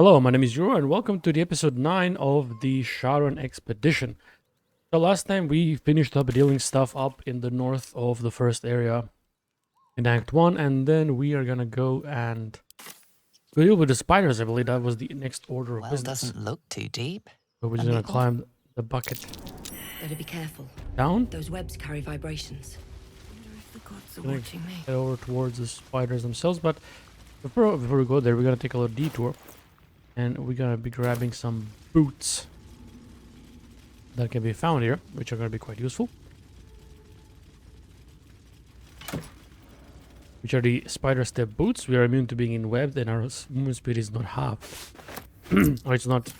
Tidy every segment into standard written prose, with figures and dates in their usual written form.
Hello, my name is Euro, and welcome to the episode 9 of the Sharran expedition. So last time we finished up dealing stuff up in the north of the first area in Act 1, and then we are gonna go and deal with the spiders. I believe that was the next order of Well, business. doesn't look too deep. So we're just gonna climb the bucket Better be careful. down. Those webs carry vibrations. I wonder if the gods are Gonna watching me. head over towards the spiders themselves, but before we go there, we're gonna take a little detour. And we're gonna be grabbing some boots that can be found here, which are gonna be quite useful. Which are the spider step boots. We are immune to being webbed, and our movement speed is not half. Or it's not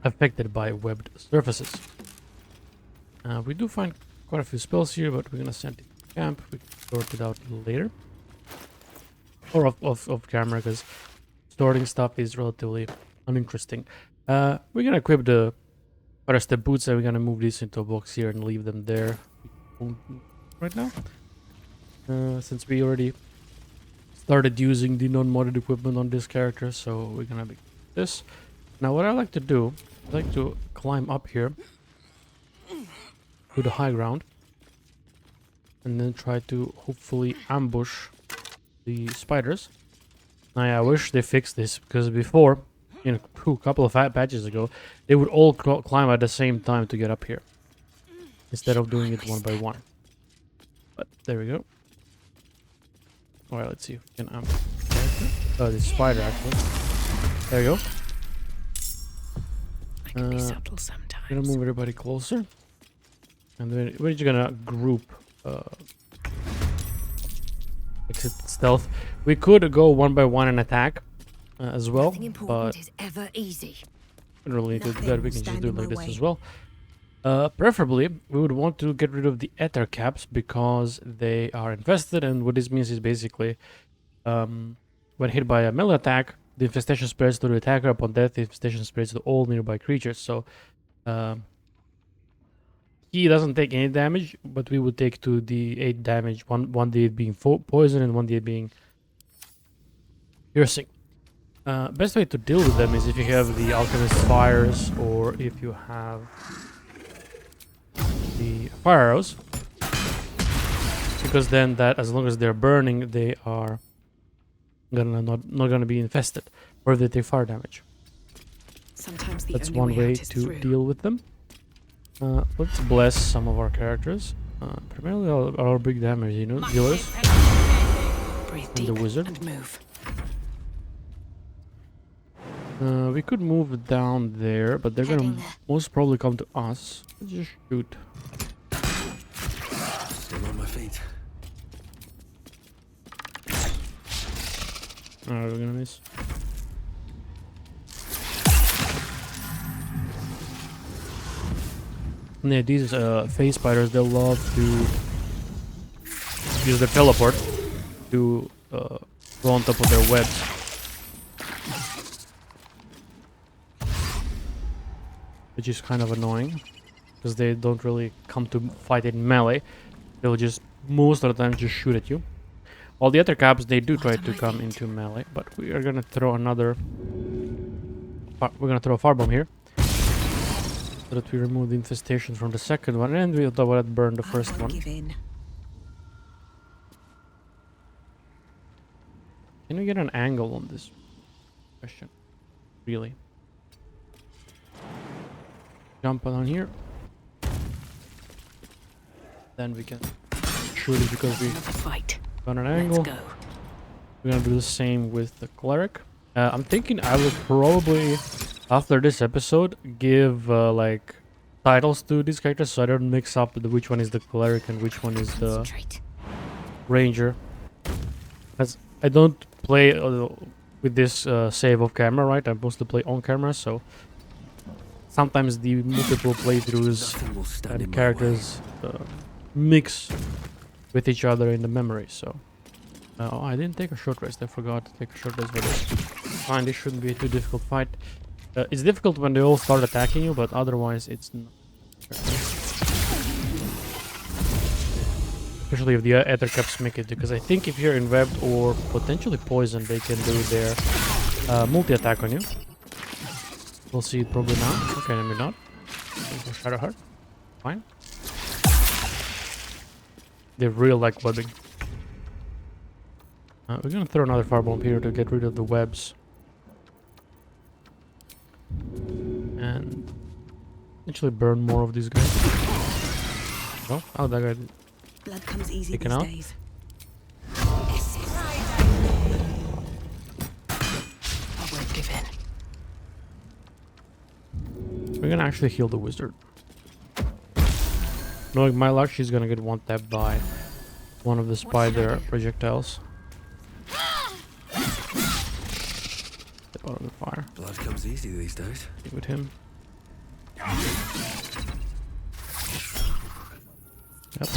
affected by webbed surfaces. We do find quite a few spells here, but we're gonna send it to camp. We can sort it out later. Or off camera, because sorting stuff is relatively uninteresting. We're gonna equip the spider step boots, and we're gonna move these into a box here and leave them there right now. Since we already started using the non-modded equipment on this character, so we're gonna be this. Now what I like to do, I like to climb up here to the high ground and then try to hopefully ambush the spiders. Now, I wish they fixed this, because before, a couple of patches ago, they would all climb at the same time to get up here, instead of doing it one by one. But there we go. Alright, let's see if we can oh, this spider actually. There we go. I can be subtle sometimes. I'm gonna move everybody closer, and then we're just gonna group exit stealth. We could go one by one and attack as well, Nothing important but is ever easy. we don't really need to do that. We can just do it like this Nothing as well. Preferably, we would want to get rid of the ether caps because they are infested, and what this means is basically when hit by a melee attack, the infestation spreads to the attacker. Upon death, the infestation spreads to all nearby creatures. So he doesn't take any damage, but we would take 2d8 damage, one d8 being poison and 1d8 being piercing. Best way to deal with them is if you have the alchemist fires, or if you have the fire arrows, because then that, as long as they're burning, they are not gonna be infested, or if they take fire damage. Sometimes the That's only one way out is to through. deal with them. Let's bless some of our characters. Primarily our big damage, dealers. Breathe And deep the wizard. and move. We could move down there, but they're gonna Heading there. most probably come to us. Let's just shoot. Still on my feet. Alright, we're gonna miss. Yeah, these phase spiders, they love to use their teleport to go on top of their webs. Which is kind of annoying, because they don't really come to fight in melee. They'll just, most of the time, just shoot at you. All the other caps, they do try to come into melee, but we are gonna throw another... We're gonna throw a firebomb here, so that we remove the infestation from the second one, and we'll double that burn the first one. Give in. Can we get an angle on this question? Really? Jump on here. Then we can shoot it because we Another fight. got an Let's angle. go. We're gonna do the same with the cleric. I'm thinking I will probably, after this episode, give like titles to these characters, so I don't mix up which one is the cleric and which one is the Concentrate. ranger. As I don't play with this save off camera, right? I mostly play on camera, so sometimes the multiple playthroughs Nothing will stand in and my characters mix with each other in the memory. So oh, I didn't take a short rest. I forgot to take a short rest for this. Fine, this shouldn't be a too difficult fight. It's difficult when they all start attacking you, but otherwise it's not. Especially if the ether caps make it, because I think if you're in webbed or potentially poisoned, they can do their multi-attack on you. We'll see it probably now. Okay, maybe not. Shadow Heart. Fine. They really like webbing. We're gonna throw another firebomb here to get rid of the webs. And actually burn more of these guys. Oh, that guy Blood comes easy taken these out. days. I won't give in. We're gonna actually heal the wizard. Knowing my luck, she's gonna get one tap by one of the spider projectiles. Step out of the fire. Blood comes easy these days. Stay with him. Yep.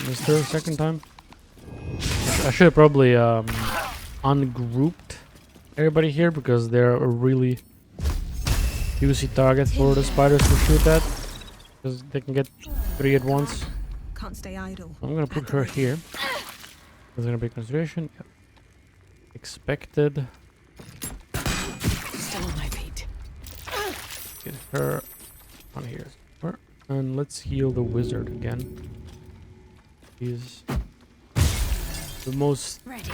Missed her second time. I should have probably ungrouped everybody here because they're a really juicy target for the spiders to shoot at. Because they can get 3 at once. Can't stay idle. I'm gonna put her here. There's gonna be concentration. Yep. Expected. Still on my feet. Get her on here. And let's heal the wizard again. He's the most Ready.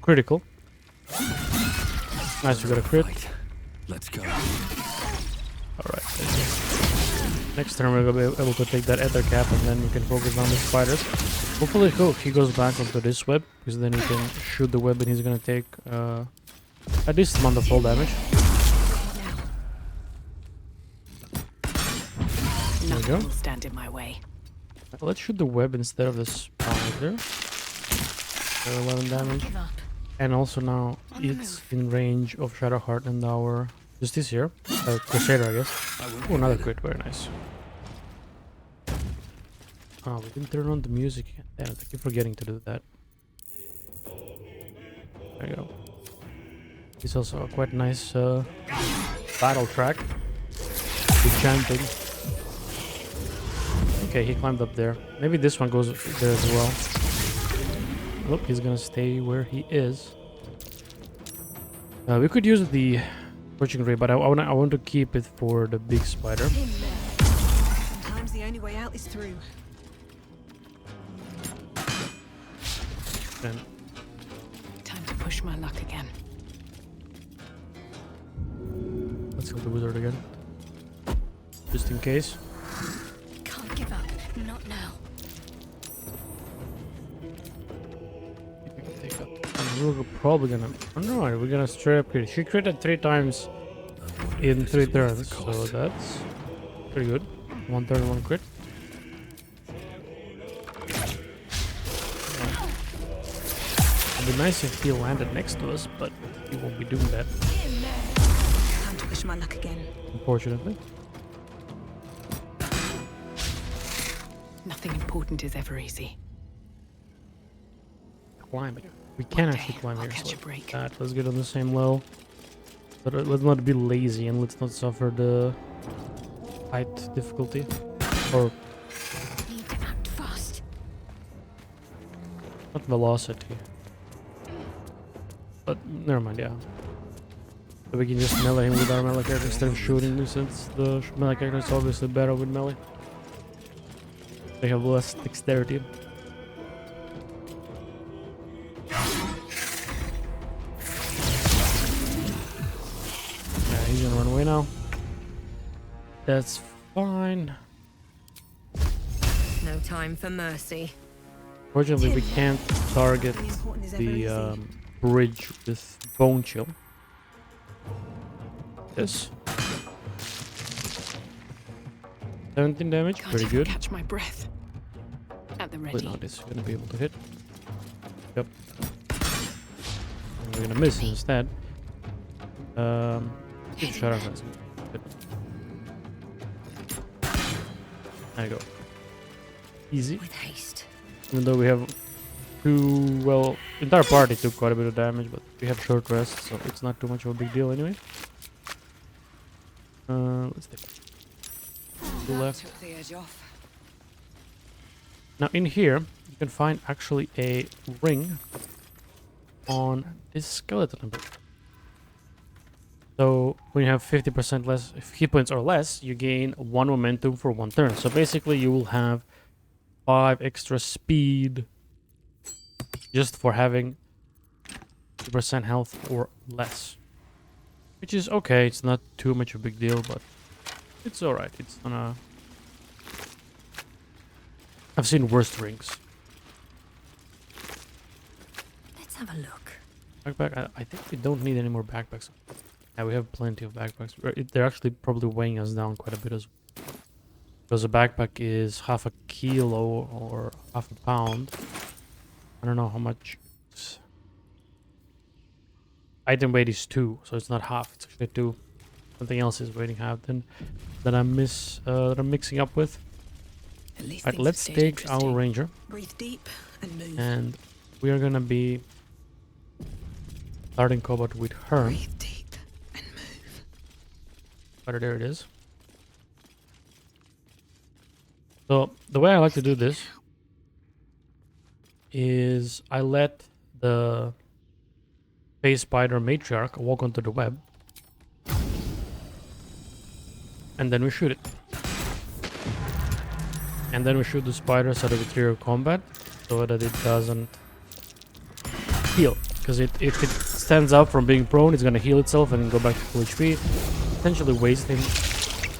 critical. Nice, we got a crit. Right. Let's go. Alright. Next turn we're gonna be able to take that ether cap and then we can focus on the spiders. Hopefully he goes back onto this web because then he can shoot the web and he's gonna take at least amount of fall damage. There we go. Nothing will stand in my way. Let's shoot the web instead of the spider. 11 damage. Give up. And also now it's in range of Shadowheart and our Justiciar. Crusader, I guess. Oh, another crit, very nice. Oh, we didn't turn on the music again. Damn it, I keep forgetting to do that. There you go. It's also a quite nice battle track. With chanting. Okay, he climbed up there. Maybe this one goes there as well. Nope, he's gonna stay where he is. We could use the Scorching Ray, but I want to keep it for the big spider. Sometimes the only way out is through. And Time to push my luck again. let's kill the wizard again. Just in case. Can't give up. Not now. Take up. And we're probably gonna. Oh no, we're gonna straight up crit. She critted 3 times in 3 turns, so that's pretty good. 1 turn, 1 crit. It'd be nice if he landed next to us, but he won't be doing that, Time to push my luck again. unfortunately. Nothing important is ever easy. Climbing. We can One actually day, climb I'll here. catch So a break. let's get on the same level. But let's not be lazy and let's not suffer the height difficulty. Or Need to act fast. not velocity. But never mind, yeah. So we can just melee him with our melee character instead of shooting him, since the melee character is obviously better with melee. They have less dexterity. Yeah, he's gonna run away now. That's fine. No time for mercy. Fortunately, we can't target Nothing important is ever the easy. bridge with Bone Chill. Yes. 17 damage, Can't pretty even good. catch my breath. At the But ready. now this is gonna be able to hit. Yep. And we're gonna miss instead. Shut up, guys. Good. There you go. Easy. With haste. Even though we have well, entire party took quite a bit of damage, but we have short rest, so it's not too much of a big deal anyway. Let's take two left. Took the edge off. Now in here, you you can find actually a ring on this skeleton a bit. So when you have 50% less hit points or less, you gain 1 momentum for 1 turn. So basically you will have 5 extra speed just for having 50% health or less. Which is okay, it's not too much of a big deal, but it's alright. It's gonna... I've seen worse rings. Let's have a look. Backpack, I think we don't need any more backpacks. Yeah, we have plenty of backpacks. They're actually probably weighing us down quite a bit as well. Because a backpack is half a kilo or half a pound. I don't know how much. Item weight is 2, so it's not half. It's actually 2. Something else is weighing half. Then that I'm mixing up with. At least Alright, let's take our ranger, Breathe deep and move. and we are gonna be starting combat with her. Breathe deep and move. But there it is. So the way I like to do this is I let the face spider matriarch walk onto the web, and then we shoot it. And then we shoot the spiders at the trigger combat so that it doesn't heal. Because if it stands up from being prone, it's gonna heal itself and go back to full HP, essentially wasting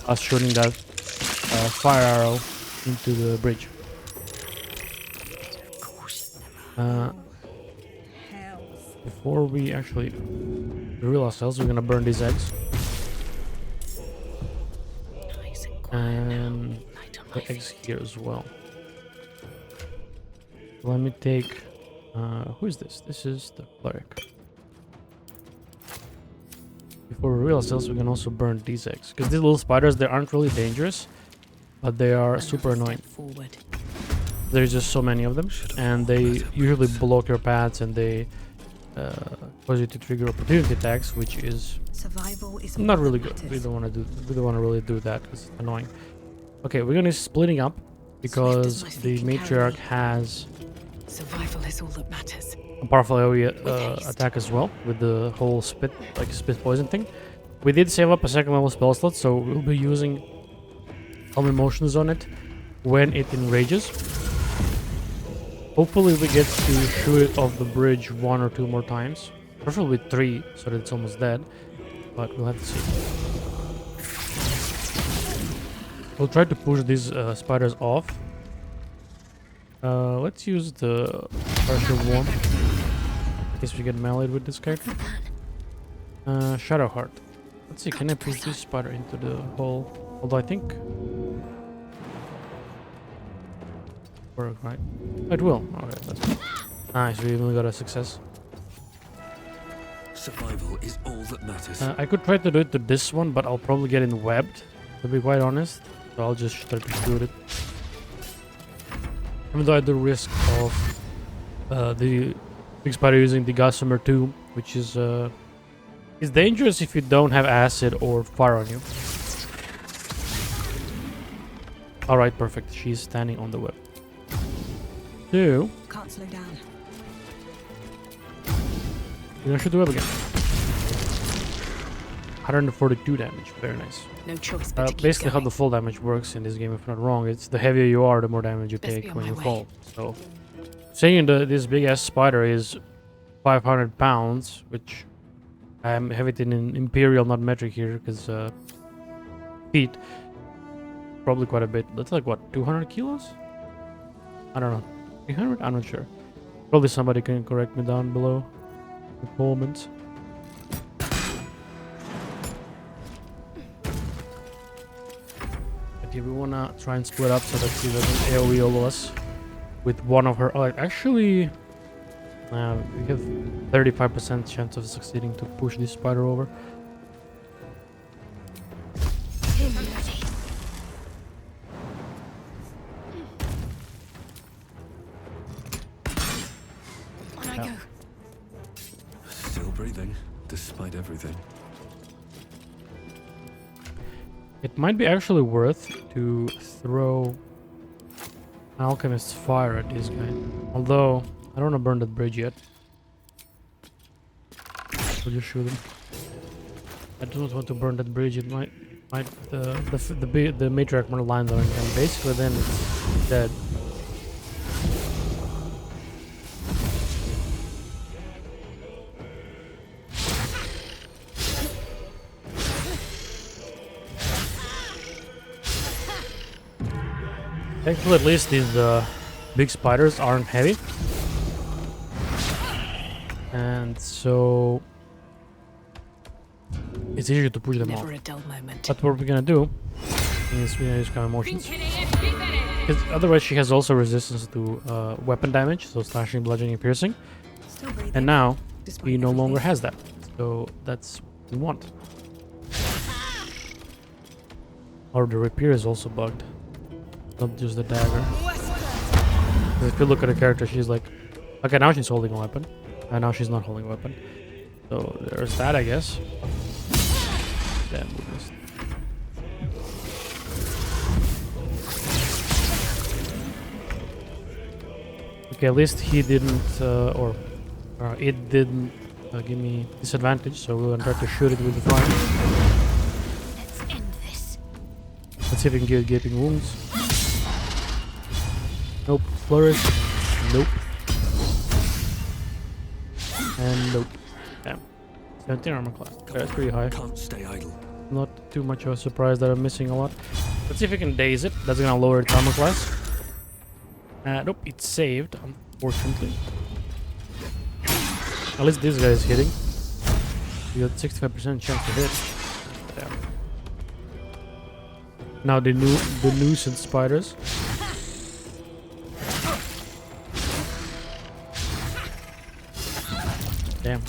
us shooting that fire arrow into the bridge. Before we actually reveal ourselves, we're gonna burn these eggs. And the eggs here as well. Let me take... who is this? This is the cleric. Before we reveal ourselves, we can also burn these eggs. Because these little spiders, they aren't really dangerous, but they are super annoying. Forward. There's just so many of them, and they usually block your paths, and they cause you to trigger opportunity attacks, which is Survival is not all really that good. matters. We don't want to really do that because it's annoying. Okay, we're gonna splitting up because Swift as my the feet can carry matriarch me. has Survival is all that matters. a powerful area haste. attack as well with the whole spit poison thing. We did save up a 2nd level spell slot, so we'll be using Calm Emotions on it when it enrages. Hopefully we get to shoot it off the bridge 1 or 2 more times. Preferably 3, so that it's almost dead. But we'll have to see. We'll try to push these spiders off. Let's use the partial warm. In case we get meleeed with this character. Shadowheart. Let's see, can I push this spider into the hole? Although I think... work, right? It will. Okay, that's good. Nice, we even got a success. Survival is all that matters. I could try to do it to this one, but I'll probably get in webbed, to be quite honest. So I'll just try to shoot it. Even though I do risk of the big spider using the Gossamer 2, which is dangerous if you don't have acid or fire on you. Alright, perfect. She's standing on the web. 2. Can't slow down. We're gonna shoot the web again. 142 damage. Very nice. No choice but to keep Basically how going. the fall damage works in this game, if I'm not wrong, it's the heavier you are, the more damage you Let's take be on when my you way. fall. So, saying this big ass spider is 500 pounds, which I have it in imperial, not metric here, because feet, probably quite a bit. That's like what, 200 kilos? I don't know, 300? I'm not sure. Probably somebody can correct me down below in the comments. Okay, we wanna try and split up so that she doesn't AoE all of us with one of her. Oh, actually, we have 35% chance of succeeding to push this spider over. On I Yeah. go. Still breathing, despite everything. It might be actually worth to throw Alchemist's fire at this guy. Although, I don't want to burn that bridge yet. We'll just shoot him. I do not want to burn that bridge. It might the matriarch more lines on it, and basically then it's dead. Thankfully, at least these big spiders aren't heavy, and so it's easier to push them off. Never a dull moment. But what we're gonna do is we're gonna use calm emotions. Because otherwise she has also resistance to weapon damage, so slashing, bludgeoning, piercing. Still breathing. And now despite he no longer everything. has that. So that's what we want. Or the rapier is also bugged. Not just the dagger. 'Cause if you look at the character, she's like, okay, now she's holding a weapon. And now she's not holding a weapon. So there's that, I guess. Damn, we missed. Okay, at least he didn't, or it didn't give me disadvantage, so we're gonna try to shoot it with the fire. Let's end this. Let's see if we can get gaping wounds. Nope. Flourish. Nope. And nope. Damn. 17 armor class. That's pretty high. Can't stay idle. Not too much of a surprise that I'm missing a lot. Let's see if we can daze it. That's gonna lower its armor class. Nope, it's saved, unfortunately. At least this guy is hitting. You got 65% chance to hit. Damn. Now the nuisance spiders. Damn.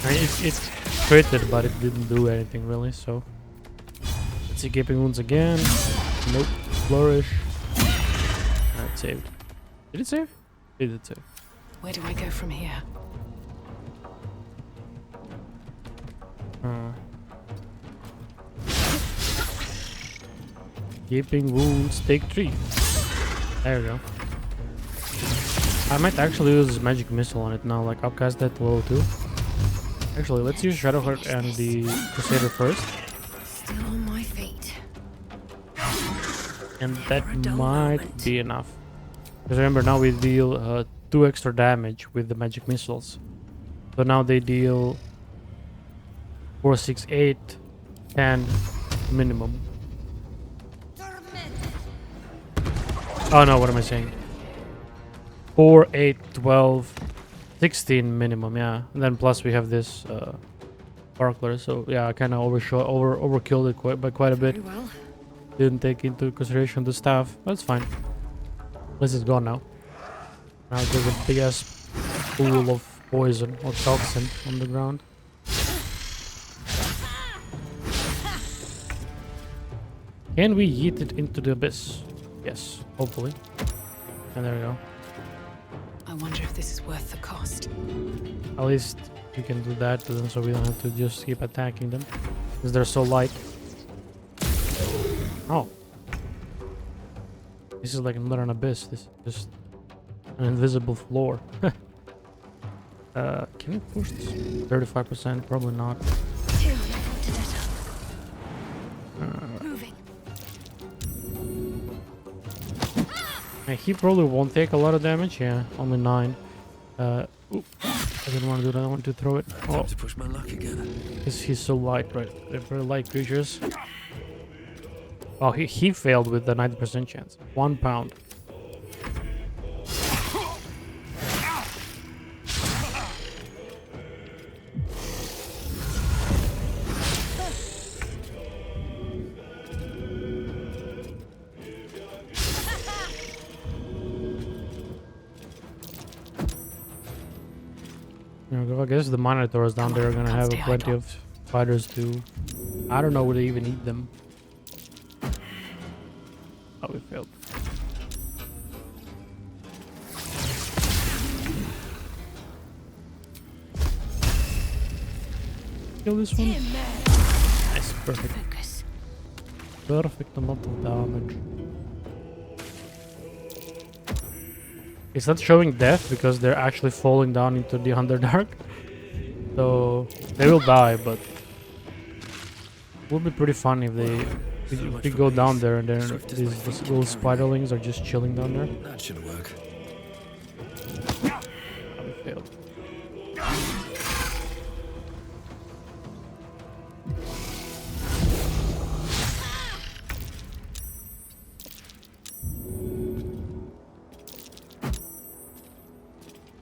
I mean, it critted, but it didn't do anything really, so. Let's see, gaping wounds again. Nope. Flourish. It saved. Did it save? It did save. Where do I go from here? Gaping wounds, take 3. There we go. I might actually use magic missile on it now, like upcast that to level 2. Actually, let's use Shadowheart and the Crusader first. Still on my feet. And that For a dull might moment. be enough. Because remember, now we deal 2 extra damage with the magic missiles. So now they deal 4, 6, 8, 10 minimum. Oh no, what am I saying? 4, 8, 12, 16 minimum, yeah. And then plus we have this sparkler, so yeah, I kind of overkilled it by quite a bit. Very well. Didn't take into consideration the staff. That's fine. At least it's gone now. Now there's a big ass pool of poison or toxin on the ground. Can we yeet it into the abyss? Yes, hopefully. And there we go. I wonder if this is worth the cost. At least we can do that to them so we don't have to just keep attacking them. Because they're so light. Oh. This is like not an abyss. This is just an invisible floor. Can we push this? 35%? Probably not. Moving. Yeah, he probably won't take a lot of damage. Yeah, only 9. Oop. I didn't want to do that. I want to throw it. Oh, Time to push my luck again. because he's so light, right? They're very light creatures. Oh, he failed with the 90% chance. 1 pound. There we go. I guess the Minotaurs down there are gonna Can't have stay plenty idle. of fighters to. I don't know would they even eat them. Oh, we failed. Kill this one. Nice, perfect. Focus. Perfect amount of damage. It's not showing death because they're actually falling down into the Underdark. So they will die, but it would be pretty fun if they if we go down there and then these little spiderlings are just chilling down there. That should work. We failed.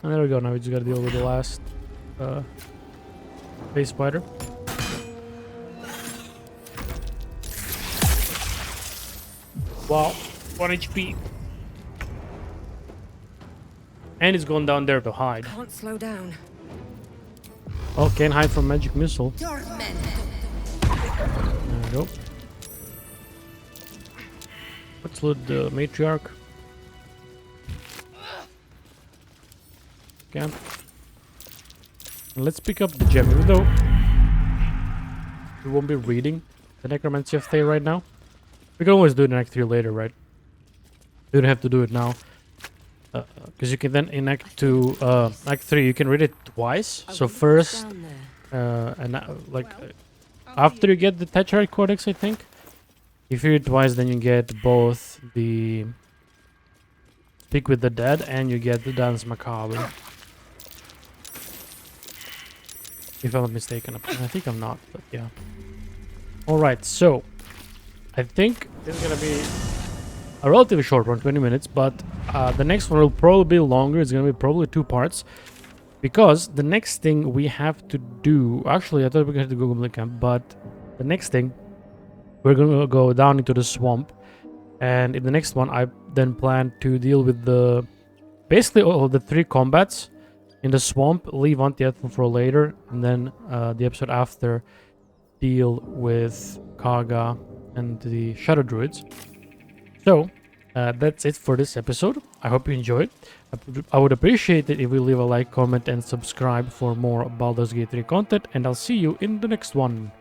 And there we go. Now we just gotta deal with the last base spider. Wow, 1 HP. And it's going down there to hide. Can't slow down. Oh, can't hide from magic missile. Your men. There we go. Let's loot the matriarch. Okay. And let's pick up the gem, even though we won't be reading the Necromancy of Thay right now. We can always do it in Act 3 later, right? You don't have to do it now. Because you can then in Act 2, Act 3, you can read it twice. So first, after you get the Tetrarch Codex, I think. If you read it twice, then you get both the Speak with the Dead and you get the Dance Macabre. If I'm not mistaken. I think I'm not, but yeah. Alright, so I think this is gonna be a relatively short one, 20 minutes, but the next one will probably be longer. It's gonna be probably 2 parts. Because the next thing we have to do... Actually, I thought we were going to go Goblin Camp, but the next thing, we're gonna go down into the swamp. And in the next one, I then plan to deal with the... Basically all of the 3 combats in the swamp, leave Anti-Ethan for later, and then the episode after deal with Kaga and the Shadow Druids. So, that's it for this episode. I hope you enjoyed. I would appreciate it if you leave a like, comment, and subscribe for more Baldur's Gate 3 content, and I'll see you in the next one.